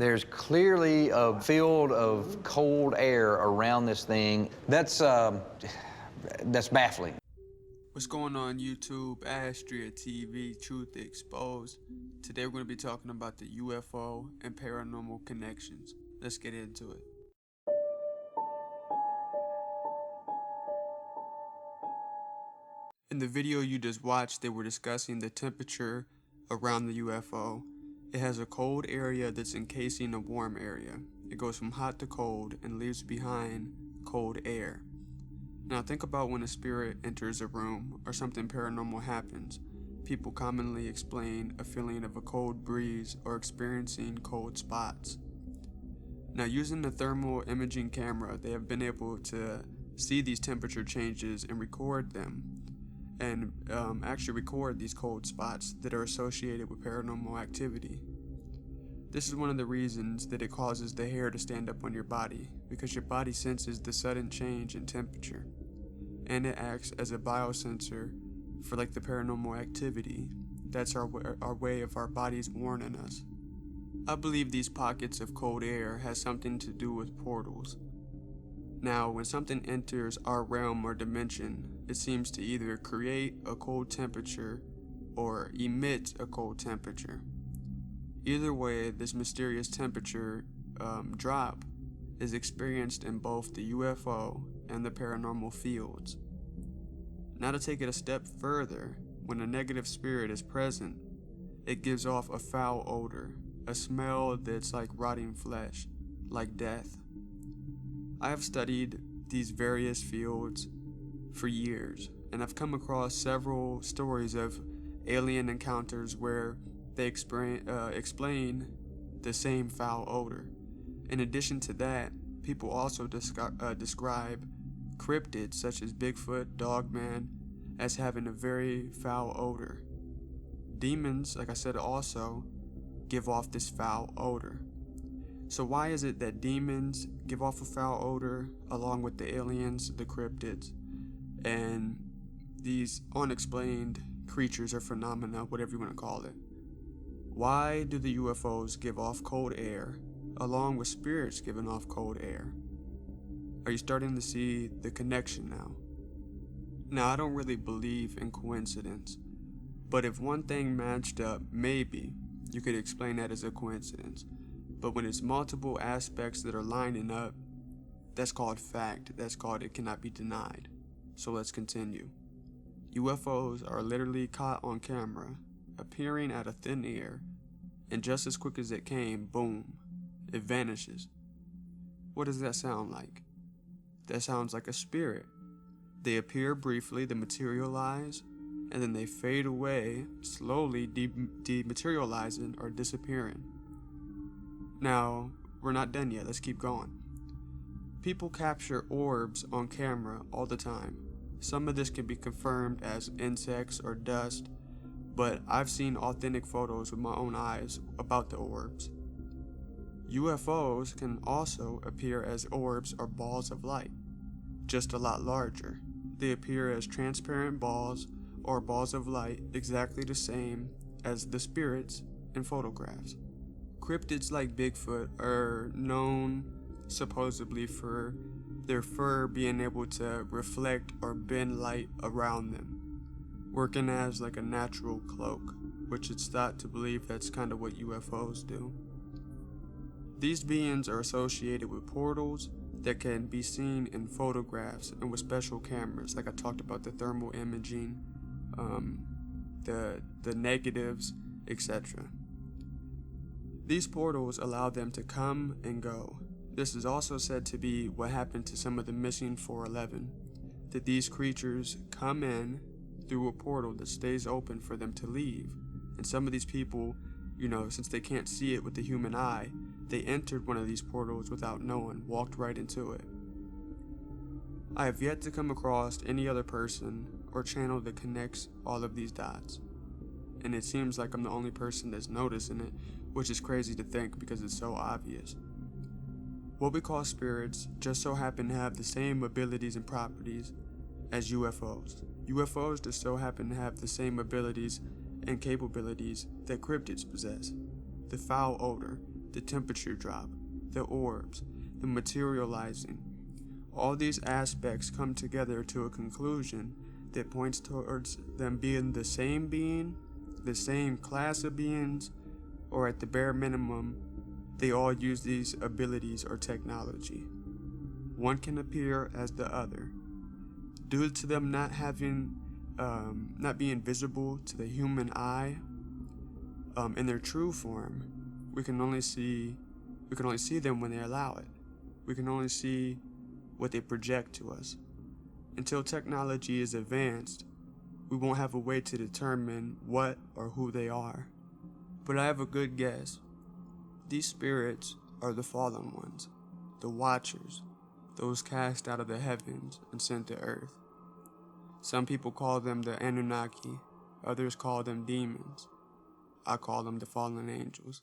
There's clearly a field of cold air around this thing. That's baffling. What's going on YouTube, Astria TV, Truth Exposed. Today we're going to be talking about the UFO and paranormal connections. Let's get into it. In the video you just watched, they were discussing the temperature around the UFO. It has a cold area that's encasing a warm area. It goes from hot to cold and leaves behind cold air. Now think about when a spirit enters a room or something paranormal happens. People commonly explain a feeling of a cold breeze or experiencing cold spots. Now using the thermal imaging camera, they have been able to see these temperature changes and record them, and actually record these cold spots that are associated with paranormal activity. This is one of the reasons that it causes the hair to stand up on your body, because your body senses the sudden change in temperature, and it acts as a biosensor for like the paranormal activity. That's our way of our bodies warning us. I believe these pockets of cold air has something to do with portals. Now, when something enters our realm or dimension, it seems to either create a cold temperature or emit a cold temperature. Either way, this mysterious temperature drop is experienced in both the UFO and the paranormal fields. Now to take it a step further, when a negative spirit is present, it gives off a foul odor, a smell that's like rotting flesh, like death. I have studied these various fields for years, and I've come across several stories of alien encounters where they explain the same foul odor. In addition to that, people also describe cryptids such as Bigfoot, Dogman, as having a very foul odor. Demons, like I said, also give off this foul odor. So why is it that demons give off a foul odor along with the aliens, the cryptids, and these unexplained creatures or phenomena, whatever you want to call it? Why do the UFOs give off cold air along with spirits giving off cold air? Are you starting to see the connection now? Now, I don't really believe in coincidence, but if one thing matched up, maybe you could explain that as a coincidence. But when it's multiple aspects that are lining up, that's called fact. That's called it cannot be denied. So let's continue. UFOs are literally caught on camera, appearing out of thin air, and just as quick as it came, boom, it vanishes. What does that sound like? That sounds like a spirit. They appear briefly, they materialize, and then they fade away, slowly dematerializing or disappearing. Now, we're not done yet, let's keep going. People capture orbs on camera all the time. Some of this can be confirmed as insects or dust, but I've seen authentic photos with my own eyes about the orbs. UFOs can also appear as orbs or balls of light, just a lot larger. They appear as transparent balls or balls of light, exactly the same as the spirits in photographs. Cryptids like Bigfoot are known supposedly for their fur being able to reflect or bend light around them, working as like a natural cloak, which it's thought to believe that's kind of what UFOs do. These beings are associated with portals that can be seen in photographs and with special cameras, like I talked about the thermal imaging, the negatives, etc. These portals allow them to come and go. This is also said to be what happened to some of the missing 411, that these creatures come in through a portal that stays open for them to leave. And some of these people, since they can't see it with the human eye, they entered one of these portals without knowing, walked right into it. I have yet to come across any other person or channel that connects all of these dots. And it seems like I'm the only person that's noticing it, which is crazy to think because it's so obvious. What we call spirits just so happen to have the same abilities and properties as UFOs. UFOs just so happen to have the same abilities and capabilities that cryptids possess. The foul odor, the temperature drop, the orbs, the materializing. All these aspects come together to a conclusion that points towards them being the same being, the same class of beings, or at the bare minimum, they all use these abilities or technology. One can appear as the other. Due to them not being visible to the human eye, in their true form, we can only see them when they allow it. We can only see what they project to us. Until technology is advanced, we won't have a way to determine what or who they are. But I have a good guess. These spirits are the fallen ones, the watchers, those cast out of the heavens and sent to earth. Some people call them the Anunnaki, others call them demons. I call them the fallen angels.